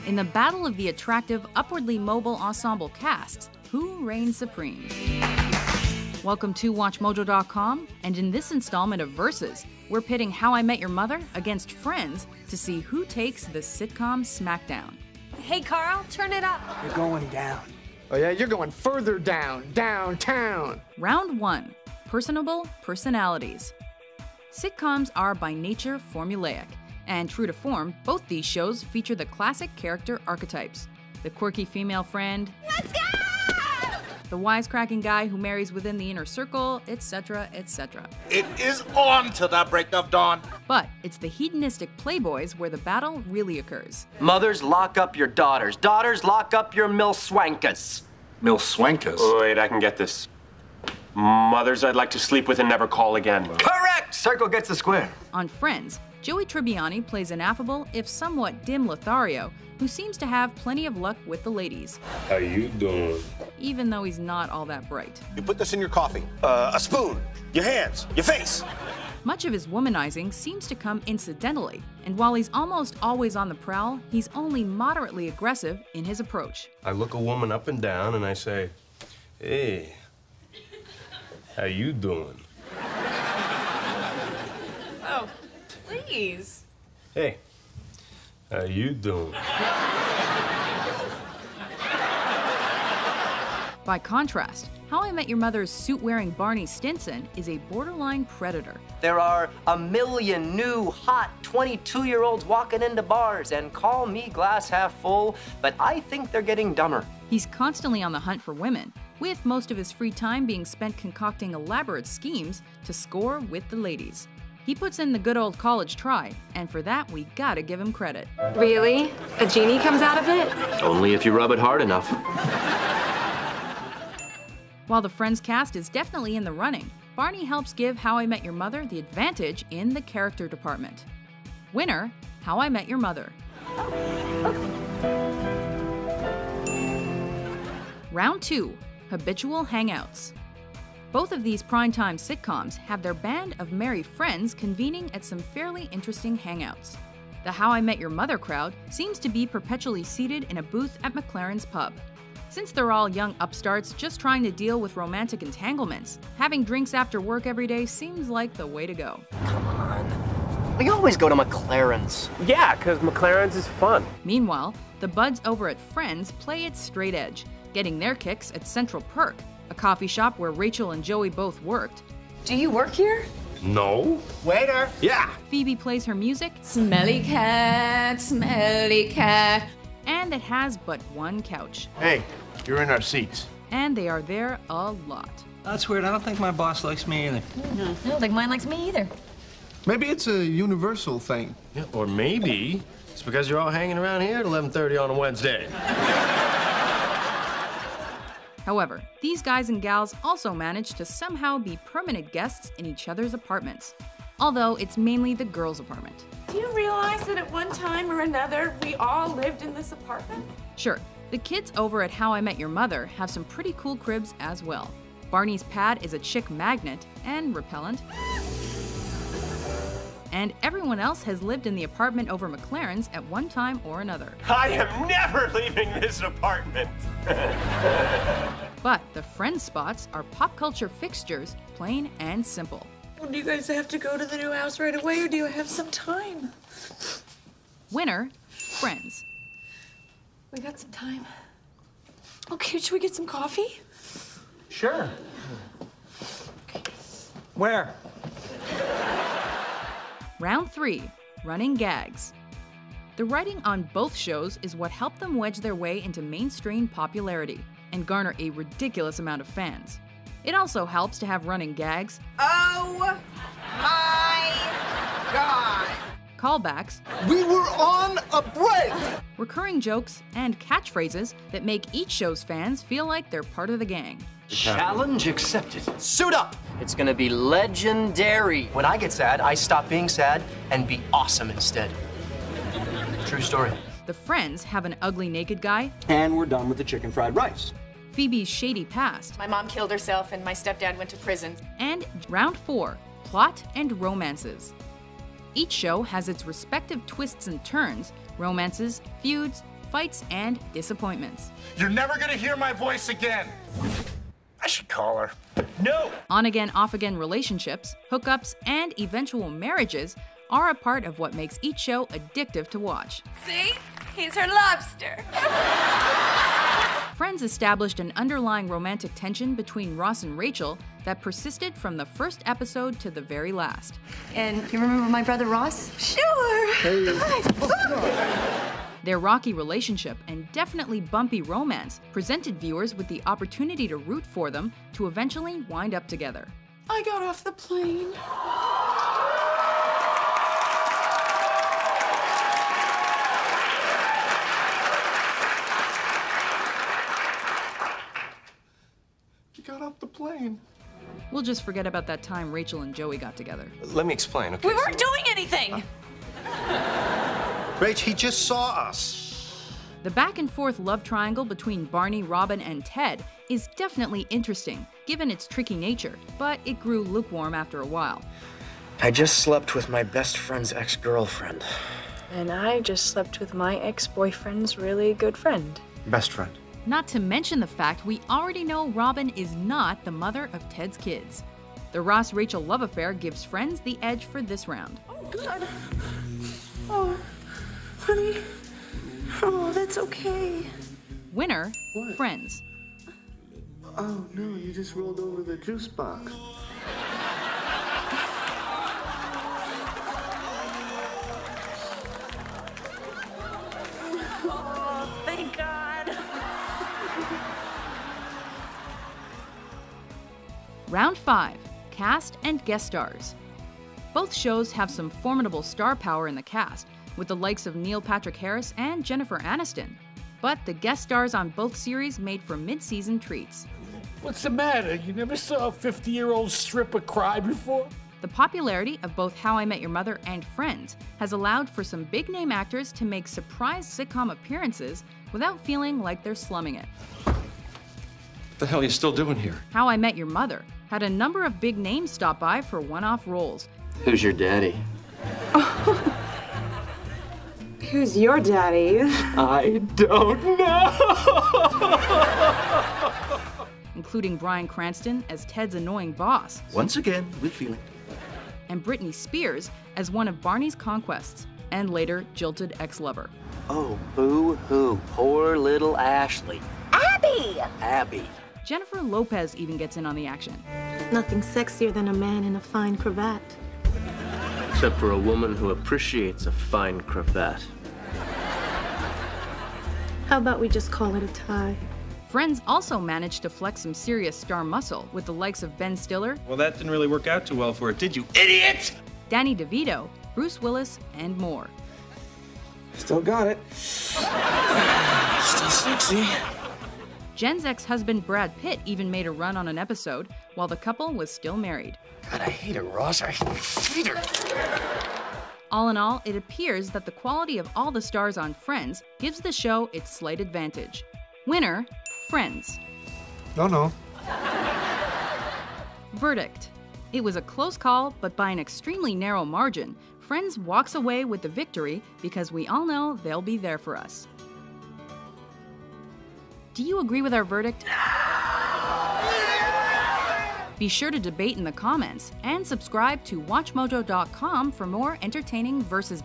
In the battle of the attractive, upwardly mobile ensemble casts, who reigns supreme? Welcome to WatchMojo.com, and in this installment of Versus, we're pitting How I Met Your Mother against Friends to see who takes the sitcom smackdown. Hey, Carl, turn it up. You're going down. Oh yeah, you're going further down, downtown. Round 1. Personable personalities. Sitcoms are by nature formulaic, and true to form, both these shows feature the classic character archetypes. The quirky female friend, Let's go! the wisecracking guy who marries within the inner circle, etc., etc. It is on to the break of dawn. But it's the hedonistic playboys where the battle really occurs. Mothers, lock up your daughters. Daughters, lock up your milswankas. Milswankas? Oh, wait, I can get this. Mothers I'd like to sleep with and never call again. Correct! Circle gets the square. On Friends, Joey Tribbiani plays an affable, if somewhat dim Lothario, who seems to have plenty of luck with the ladies. How you doing? Even though he's not all that bright. You put this in your coffee. A spoon, your hands, your face. Much of his womanizing seems to come incidentally, and while he's almost always on the prowl, he's only moderately aggressive in his approach. I look a woman up and down and I say, hey, how you doing? Oh, please. Hey, how you doing? By contrast, How I Met Your Mother's suit-wearing Barney Stinson is a borderline predator. There are a million new, hot 22-year-olds walking into bars, and call me glass half full, but I think they're getting dumber. He's constantly on the hunt for women, with most of his free time being spent concocting elaborate schemes to score with the ladies. He puts in the good old college try, and for that we gotta give him credit. Really? A genie comes out of it? Only if you rub it hard enough. While the Friends cast is definitely in the running, Barney helps give How I Met Your Mother the advantage in the character department. Winner, How I Met Your Mother. Round 2, Habitual Hangouts. Both of these primetime sitcoms have their band of merry friends convening at some fairly interesting hangouts. The How I Met Your Mother crowd seems to be perpetually seated in a booth at McLaren's pub. Since they're all young upstarts just trying to deal with romantic entanglements, having drinks after work every day seems like the way to go. Come on. We always go to McLaren's. Yeah, because McLaren's is fun. Meanwhile, the buds over at Friends play it straight edge, getting their kicks at Central Perk, a coffee shop where Rachel and Joey both worked. Do you work here? No. Waiter. Yeah. Phoebe plays her music, Smelly cat, smelly cat. and it has but one couch. Hey, you're in our seats. And they are there a lot. That's weird. I don't think my boss likes me either. I don't think mine likes me either. Maybe it's a universal thing. Yeah, or maybe it's because you're all hanging around here at 11:30 on a Wednesday. However, these guys and gals also manage to somehow be permanent guests in each other's apartments, although it's mainly the girls' apartment. Do you realize that at one time or another, we all lived in this apartment? Sure, the kids over at How I Met Your Mother have some pretty cool cribs as well. Barney's pad is a chick magnet and repellent. And everyone else has lived in the apartment over McLaren's at one time or another. I am never leaving this apartment. But the Friends spots are pop culture fixtures, plain and simple. Well, do you guys have to go to the new house right away, or do you have some time? Winner, Friends. We got some time. Okay, should we get some coffee? Sure. Where? Round 3, Running Gags. The writing on both shows is what helped them wedge their way into mainstream popularity and garner a ridiculous amount of fans. It also helps to have running gags, Oh my God! callbacks, We were on a break! recurring jokes, and catchphrases that make each show's fans feel like they're part of the gang. Challenge accepted. Suit up! It's gonna be legendary. When I get sad, I stop being sad and be awesome instead. True story. The Friends have an ugly naked guy, And we're done with the chicken fried rice. Phoebe's shady past, My mom killed herself, and my stepdad went to prison. and Round 4, Plot and Romances. Each show has its respective twists and turns, romances, feuds, fights and disappointments. You're never gonna hear my voice again. I should call her. No! On-again, off-again relationships, hookups, and eventual marriages are a part of what makes each show addictive to watch. See? He's her lobster. Friends established an underlying romantic tension between Ross and Rachel that persisted from the first episode to the very last. And you remember my brother Ross? Sure. Their rocky relationship and definitely bumpy romance presented viewers with the opportunity to root for them to eventually wind up together. I got off the plane. You got off the plane. We'll just forget about that time Rachel and Joey got together. Let me explain, okay? We weren't doing anything. Rach, he just saw us. The back-and-forth love triangle between Barney, Robin, and Ted is definitely interesting, given its tricky nature, but it grew lukewarm after a while. I just slept with my best friend's ex-girlfriend. And I just slept with my ex-boyfriend's really good friend. Best friend. Not to mention the fact we already know Robin is not the mother of Ted's kids. The Ross-Rachel love affair gives Friends the edge for this round. Oh, God. Oh, honey. Oh, that's okay. Winner, Friends. Oh, no, you just rolled over the juice box. Oh, thank God. Round 5, Cast and Guest Stars. Both shows have some formidable star power in the cast, with the likes of Neil Patrick Harris and Jennifer Aniston. But the guest stars on both series made for mid-season treats. What's the matter? You never saw a 50-year-old stripper cry before? The popularity of both How I Met Your Mother and Friends has allowed for some big-name actors to make surprise sitcom appearances without feeling like they're slumming it. What the hell are you still doing here? How I Met Your Mother had a number of big names stop by for one-off roles. Who's your daddy? Who's your daddy? I don't know. Including Bryan Cranston as Ted's annoying boss. Once again, with feeling. And Britney Spears as one of Barney's conquests, and later jilted ex-lover. Oh, boo-hoo. Poor little Ashley. Abby. Jennifer Lopez even gets in on the action. Nothing sexier than a man in a fine cravat. Except for a woman who appreciates a fine cravat. How about we just call it a tie? Friends also managed to flex some serious star muscle with the likes of Ben Stiller. Well, that didn't really work out too well for it, did you, idiot? Danny DeVito, Bruce Willis, and more. Still got it. Still sexy. Jen's ex-husband Brad Pitt even made a run on an episode while the couple was still married. God, I hate her, Ross. I hate her. All in all, it appears that the quality of all the stars on Friends gives the show its slight advantage. Winner, Friends. No. Verdict. It was a close call, but by an extremely narrow margin, Friends walks away with the victory because we all know they'll be there for us. Do you agree with our verdict? Be sure to debate in the comments and subscribe to WatchMojo.com for more entertaining versus